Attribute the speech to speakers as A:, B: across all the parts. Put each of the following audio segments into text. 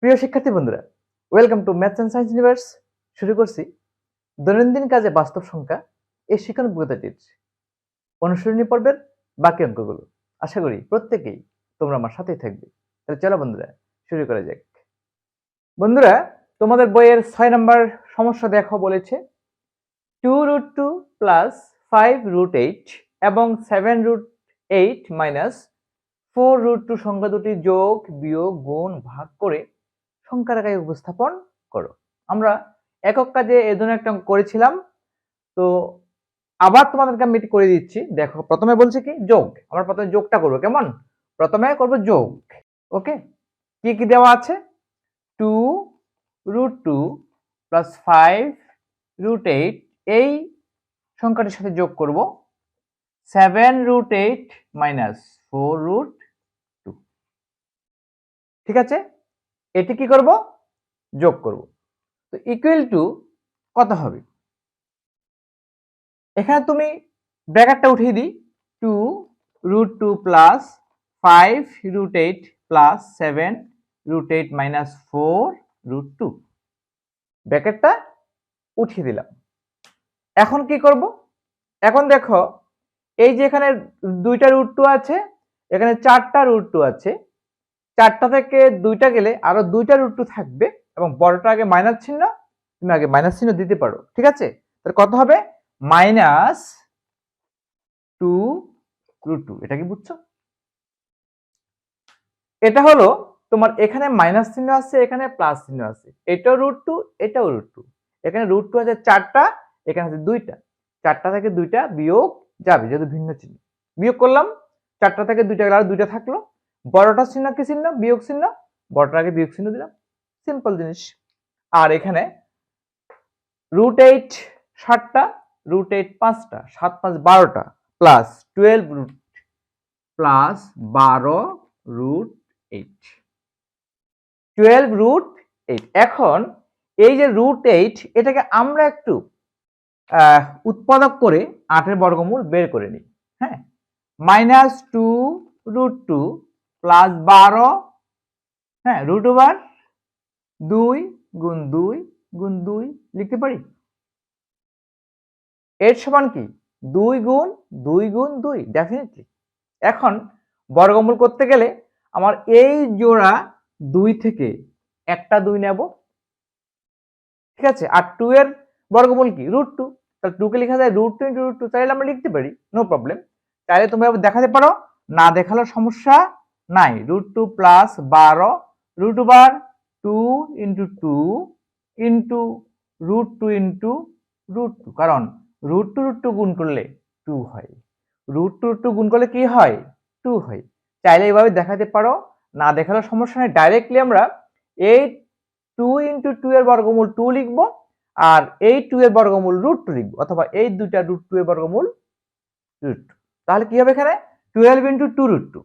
A: প্রিয় শিক্ষার্থী বন্ধুরা, welcome to maths and science universe. শুরু করছি দৈনন্দিন কাজে বাস্তব সংখ্যা এই শিক্ষণ বইটির অনুশীলনী পর্বের বাকি অঙ্কগুলো। আশা করি প্রত্যেকেই তোমরা আমার সাথেই থাকবে। তাহলে চলো বন্ধুরা, শুরু করা যাক। বন্ধুরা, তোমাদের বইয়ের 6 নম্বর সমস্যা দেখো বলেছে 2√2 প্লাস 5√8 এবং 7√8 মাইনাস 4√2 সংখ্যা দুটি যোগ, বিয়োগ, গুণ, ভাগ করে সংখ্যার আকারে উপস্থাপন করো। আমরা একক কাজে এই ধরনের একটা অঙ্ক করেছিলাম, তো আবার তোমাদেরকে আমি এটি করে দিচ্ছি। দেখো, প্রথমে বলছে কি যোগ। আমরা প্রথমে যোগটা করবো। কেমন? প্রথমে করব যোগ। ওকে, কি কি দেওয়া আছে? 2√2 প্লাস 5√8 এই সংখ্যাটির সাথে যোগ করব 7√8 মাইনাস 4√2। ঠিক আছে, এটি কি করব? যোগ করব। তো ইকুয়াল টু কত হবে? এখানে তুমি ব্র্যাকেটটা উঠিয়ে দিই। 2√2 প্লাস 5√8 প্লাস 7√8 মাইনাস 4√2, ব্র্যাকেটটা উঠিয়ে দিলাম। এখন কি করব? এখন দেখো, এই যে এখানে দুইটা √2 আছে, এখানে 4টা √2 আছে। 4টা থেকে 2টা গেলে আরো 2টা √2 থাকবে এবং বড়টা আগে মাইনাস চিহ্ন, তুমি আগে মাইনাস চিহ্ন দিতে পারো। ঠিক আছে, তাহলে কত হবে? মাইনাস 2√2। এটা কি বুঝছো? এটা হলো তোমার এখানে মাইনাস চিহ্ন আছে, এখানে প্লাস চিহ্ন আছে। এটাও √2, এটাও √2। এখানে √2 আছে 4টা, এখানে আছে 2টা। 4টা থেকে 2টা বিয়োগ যাবে, যেহেতু ভিন্ন চিহ্ন। বিয়োগ করলাম, 4টা থেকে 2টা গেলে আর 2টা থাকলো। বড়টার চিহ্ন কি চিহ্ন? বিয়োগ চিহ্ন। বড়টার আগে বিয়োগ চিহ্ন দিলাম। সিম্পল জিনিস। আর এখানে √8 7টা, √8 5টা, 7 5 12টা প্লাস 12 প্লাস 12√8, 12√8। এখন এই যে √8, এটাকে আমরা একটু উৎপাদক করে 8 এর বর্গমূল বের করে নিই। হ্যাঁ, মাইনাস 2√2 প্লাস 12, হ্যাঁ, √2 গুণ 2 গুণ 2 লিখতে পারি। এর সমান কি? 2 গুণ 2 গুণ 2, ডেফিনেটলি। এখন বর্গমূল করতে গেলে আমার এই জোড়া 2 থেকে একটা 2 নেব। ঠিক আছে, আর 2 এর বর্গমূল কি? √2। তাহলে 2 কে লেখা যায় √2 × √2, চাইলে আমরা লিখতে পারি, নো প্রবলেম। চাইলে তুমি দেখাতে পারো, না দেখালেও সমস্যা নাই। √2 প্লাস 12 √2 × 2 ইন্টু √2 ইন্টু √2, কারণ √2 গুণ করলে 2 হয়। √2 গুণ করলে কি হয়? 2 হয়। চাইলে এইভাবে দেখাতে পারো, না দেখালেও সমস্যা নেই। ডাইরেক্টলি আমরা এই 2 × 2 এর বর্গমূল 2 লিখব, আর এই 2 এর বর্গমূল √2 লিখব, অথবা এই দুইটা √2 এর বর্গমূল √2। তাহলে কি হবে এখানে? 12 × 2√2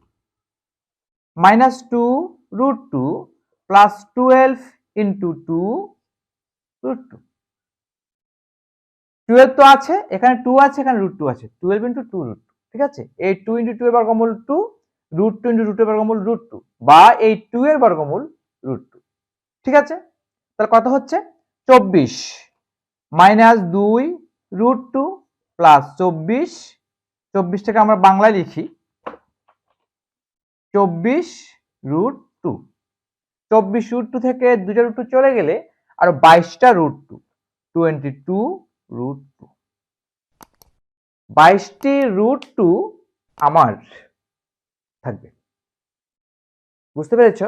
A: মাইনাস 2√2 প্লাস 12 × 2√2। 12 তো আছে, এখানে 2 আছে, এখানে √2 আছে। 12 × 2√2। ঠিক আছে, এই 2 × 2 এর বর্গমূল 2, √2 × √2 এর বর্গমূল √2, বা এই 2 এর বর্গমূল √2। ঠিক আছে, তাহলে কত হচ্ছে? 24 মাইনাস 2 প্লাস 24। 24টাকে আমরা বাংলায় লিখি 24√2। 24√2 থেকে 2টা √2 চলে গেলে আর 22টা √2, 22√2। 22টি √2 আমার থাকবে। বুঝতে পেরেছ?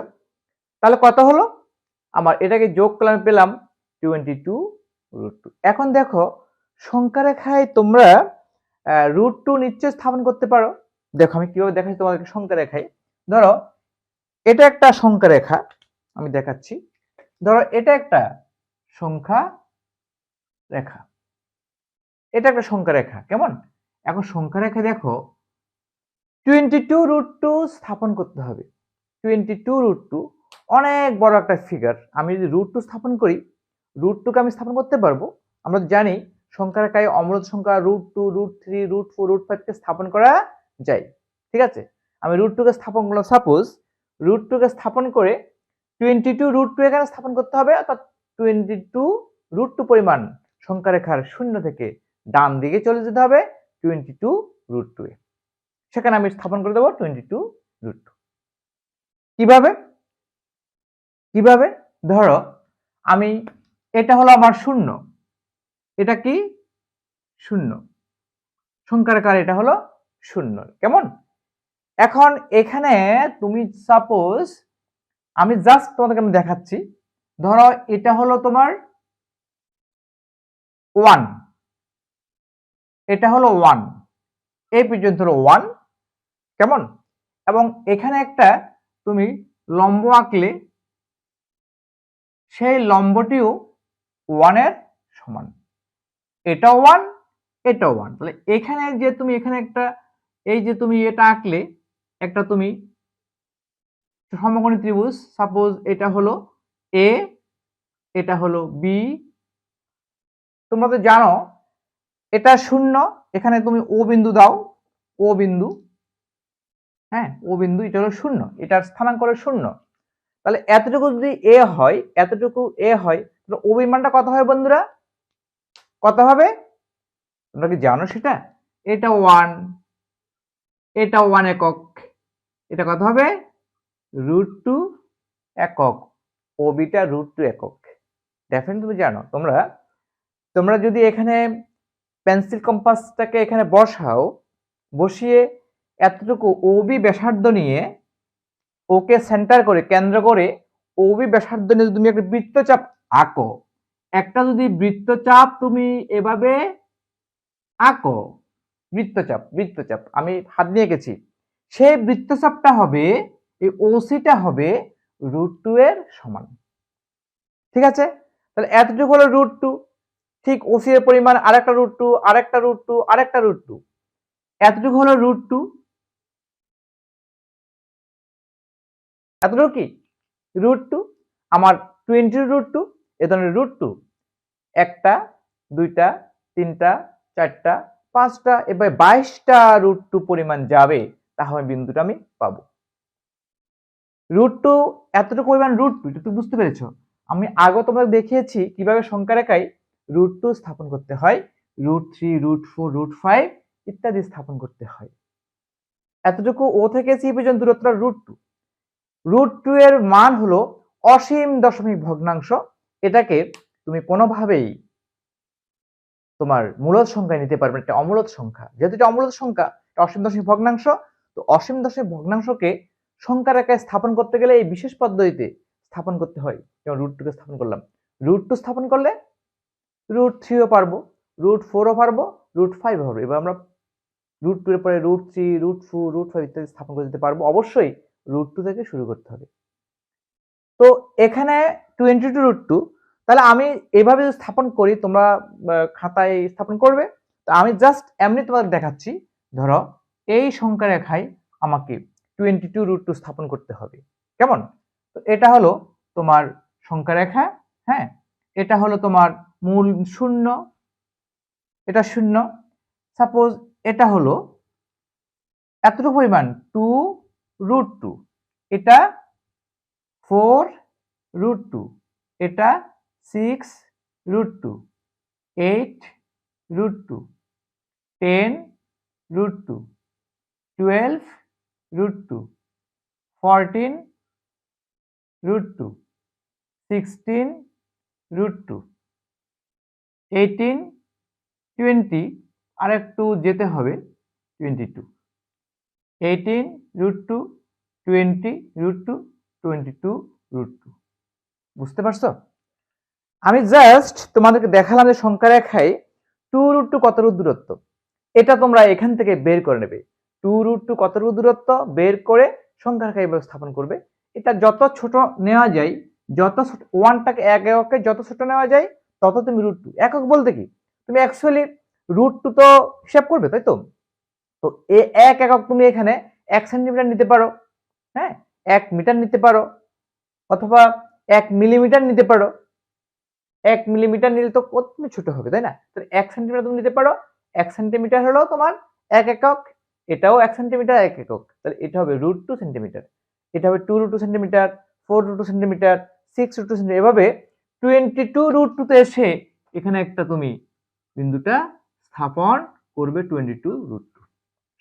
A: তাহলে কত হলো? আমার এটাকে যোগ করলাম, পেলাম 22√2। এখন দেখো, সংখ্যা রেখায় তোমরা √2 নিশ্চয় স্থাপন করতে পারো। দেখো আমি কিভাবে দেখাচ্ছি তোমাদেরকে সংখ্যা রেখায়। ধরো এটা একটা সংখ্যা রেখা, আমি দেখাচ্ছি। ধরো এটা একটা সংখ্যা রেখা, এটা একটা সংখ্যা রেখা। কেমন? এখন সংখ্যা রেখা দেখো 22√2 স্থাপন করতে হবে। 22√2 অনেক বড় একটা ফিগার। আমি যদি √2 স্থাপন করি, √2 কে আমি স্থাপন করতে পারবো। আমরা জানি সংখ্যা রেখায় অমূলত সংখ্যা √2 √3 √4 √5 কে স্থাপন করা যায়। ঠিক আছে, আমি √2 কে স্থাপন করলাম। সাপোজ √2 কে স্থাপন করে 22√2 এখানে স্থাপন করতে হবে, অর্থাৎ 22√2 পরিমাণ সংখ্যা রেখার শূন্য থেকে ডান দিকে চলে যেতে হবে 22√2 এ। সেখানে আমি স্থাপন করে দেবো 22√2। কিভাবে? ধরো আমি, এটা হলো আমার শূন্য, এটা কি শূন্য, সংখ্যা রেখার এটা হলো শূন্য, কেমন? এখন এখানে তুমি সাপোজ, আমি জাস্ট তোমাদেরকে আমি দেখাচ্ছি, ধরো এটা হলো তোমার 1, এটা হলো 1, এই পর্যন্ত হলো 1, কেমন? এবং এখানে একটা তুমি লম্ব আঁকলে, সেই লম্বটিও 1 এর সমান, এটাও 1, এটাও 1। তাহলে এখানে যে তুমি এখানে একটা, এই যে তুমি এটা আঁকলে, একটা তুমি সমকোণী ত্রিভুজ, সাপোজ এটা হলো এ, এটা হলো বি। তোমরা তো জানো এটা শূন্য, এখানে তুমি ও বিন্দু দাও, ও বিন্দু, হ্যাঁ ও বিন্দু, এটা হলো শূন্য, এটার স্থানাঙ্ক হলো শূন্য। তাহলে এতটুকু যদি এ হয়, এতটুকু এ হয়, তাহলে ও বির মানটা কত হয় বন্ধুরা? কত হবে তোমরা কি জানো সেটা? এটা 1, এটা 1 একক, এটা কত হবে? √2 একক, ও বিটা √2 একক। ডেফিনেটলি তুমি জানো। তোমরা যদি এখানে পেন্সিল কম্পাসটাকে এখানে বসাও, বসিয়ে এতটুকু ওবি ব্যাসার্ধ নিয়ে, ওকে সেন্টার করে, কেন্দ্র করে ওবি ব্যাসার্ধ নিয়ে যদি তুমি একটা বৃত্তচাপ আঁকো, একটা যদি বৃত্তচাপ তুমি এভাবে আঁকো, বৃত্তচাপ আমি হাত দিয়ে এঁকেছি, সেই বৃত্তচাপটা হবে, এই ওসিটা হবে √2 এর সমান। ঠিক আছে? তাহলে এতটুকু হলো √2, ঠিক ওসি এর পরিমাণ আরেকটা √2, আরেকটা √2, আরেকটা √2, এতটুকু হলো √2, এতটুকু কি √2, আমার 20√2, এ ধরনের √2 একটা, দুইটা, তিনটা, চারটা, পাঁচটা, এবার 22টা √2 পরিমাণ যাবে, তাহলে বিন্দুটা আমি পাবো। √2 এতটুকু পরিমাণ √2, এটা তুমি বুঝতে পেরেছো? আমি আগে তোমাকে দেখিয়েছি কিভাবে সংখ্যা রেখায় √2 স্থাপন করতে হয়, √3, √4, √5 ইত্যাদি স্থাপন করতে হয়। এতটুকু ও থেকে সি পর্যন্ত দূরত্বটা √2। √2 এর মান হলো অসীম দশমিক ভগ্নাংশ। এটাকে তুমি কোনোভাবেই তোমার মূলদ সংখ্যায় নিতে পারবে, একটা অমূলদ সংখ্যা। যেহেতু এটা অমূলদ সংখ্যা, অসীম দশমিক ভগ্নাংশ, তো অসীম দশমিক ভগ্নাংশকে সংখ্যা রেখায় স্থাপন করতে গেলে এই বিশেষ পদ্ধতিতে স্থাপন করতে হয়। যেমন √2 কে স্থাপন করলাম, √2 স্থাপন করলে √3 ও পারবো, √4 ও পারবো, √5 ও পারবো। এবার আমরা √2 এর পরে √3, √4, √5 ইত্যাদি স্থাপন করে দিতে পারবো। অবশ্যই √2 থেকে শুরু করতে হবে। তো এখানে 22√2, তাহলে আমি এভাবে যদি স্থাপন করি, তোমরা খাতায় স্থাপন করবে। তো আমি জাস্ট এমনি তোমাদের দেখাচ্ছি। ধরো এই সংখ্যা রেখায় আমাকে 22√2 স্থাপন করতে হবে, কেমন? তো এটা হলো তোমার সংখ্যা রেখা, হ্যাঁ, এটা হলো তোমার মূল শূন্য, এটা শূন্য। সাপোজ এটা হলো এতটুকু পরিমাণ 2√2, এটা 4√2, এটা 6√2, 8√2, 10√2, 12√2, 14√2, 16√2, 18, 20, আর একটু যেতে হবে 22, 18√2, 20√2, 22√2। বুঝতে পারছো? আমি জাস্ট তোমাদেরকে দেখালাম যে সংখ্যা রেখায় 2√2 কতটুকু দূরত্ব, এটা তোমরা এখান থেকে বের করে নেবে। 2√2 কতটুকু দূরত্ব বের করে সংখ্যা রেখায় এভাবে স্থাপন করবে। এটা যত ছোট নেওয়া যায়, যত ছোট, 1টাকে এক এককে যত ছোট নেওয়া যায়, তত তুমি √2 একক বলতে কি, তুমি অ্যাকচুয়ালি √2 তো হিসাব করবে, তাই তো? তো এক একক তুমি এখানে 1 সেন্টিমিটার নিতে পারো, হ্যাঁ, 1 মিটার নিতে পারো, অথবা 1 মিলিমিটার নিতে পারো। 1 মিলিমিটার নিলে তো কত ছোট হবে, তাই না? তাহলে 1 সেন্টিমিটার তুমি নিতে পারো। 1 সেন্টিমিটার হলো তোমার 1 একক, এটাও 1 সেন্টিমিটার 1 একক। তাহলে এটা হবে √2 সেন্টিমিটার, এটা হবে 2√2 সেন্টিমিটার, 4√2 সেন্টিমিটার, 6√2 সেন্টিমিটার, এভাবে 22√2 এসে এখানে একটা তুমি বিন্দুটা স্থাপন করবে 22√2।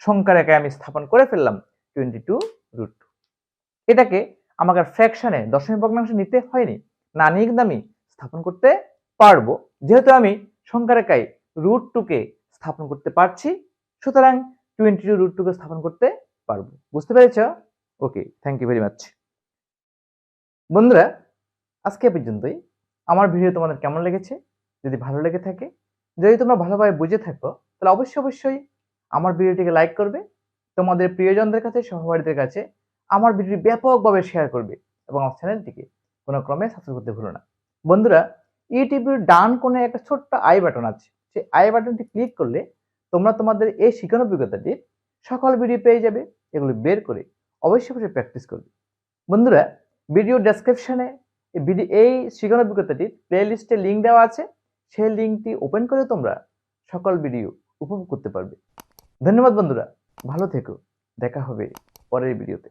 A: সংখ্যা রেখায় আমি স্থাপন করে ফেললাম 22√2। এটাকে আমাকে ফ্র্যাকশনে দশমিক ভগ্নাংশে নিতে হয়নি, না নিয়ে কিন্তু আমি স্থাপন করতে পারবো। যেহেতু আমি সংখ্যা রেখায় √2 স্থাপন করতে পারছি, সুতরাং 22√2 স্থাপন করতে পারবো। বুঝতে পেরেছ? ওকে, থ্যাংক ইউ ভেরি মাচ। বন্ধুরা, আজকে পর্যন্তই। আমার ভিডিও তোমাদের কেমন লেগেছে? যদি ভালো লেগে থাকে, যদি তোমরা ভালোভাবে বুঝে থাকো, তাহলে অবশ্যই আমার ভিডিওটিকে লাইক করবে, তোমাদের প্রিয়জনদের কাছে, সহপাঠীদের কাছে আমার ভিডিওটি ব্যাপকভাবে শেয়ার করবে এবং আমার চ্যানেলটিকে কোনো ক্রমে সাবস্ক্রাইব করতে ভুলো না। বন্ধুরা, ইউটিউবের ডান কোণে একটা ছোট্ট আই বাটন আছে, সেই আই বাটনটি ক্লিক করলে তোমরা তোমাদের এই শিক্ষণ অভিজ্ঞতাটির সকল ভিডিও পেয়ে যাবে। এগুলো বের করে অবশ্যই প্র্যাকটিস করবে। বন্ধুরা, ভিডিও ডেসক্রিপশনে এই শিক্ষণ অভিজ্ঞতাটির প্লেলিস্টে লিঙ্ক দেওয়া আছে, সেই লিঙ্কটি ওপেন করে তোমরা সকল ভিডিও উপভোগ করতে পারবে। ধন্যবাদ বন্ধুরা, ভালো থেকো, দেখা হবে পরের ভিডিওতে।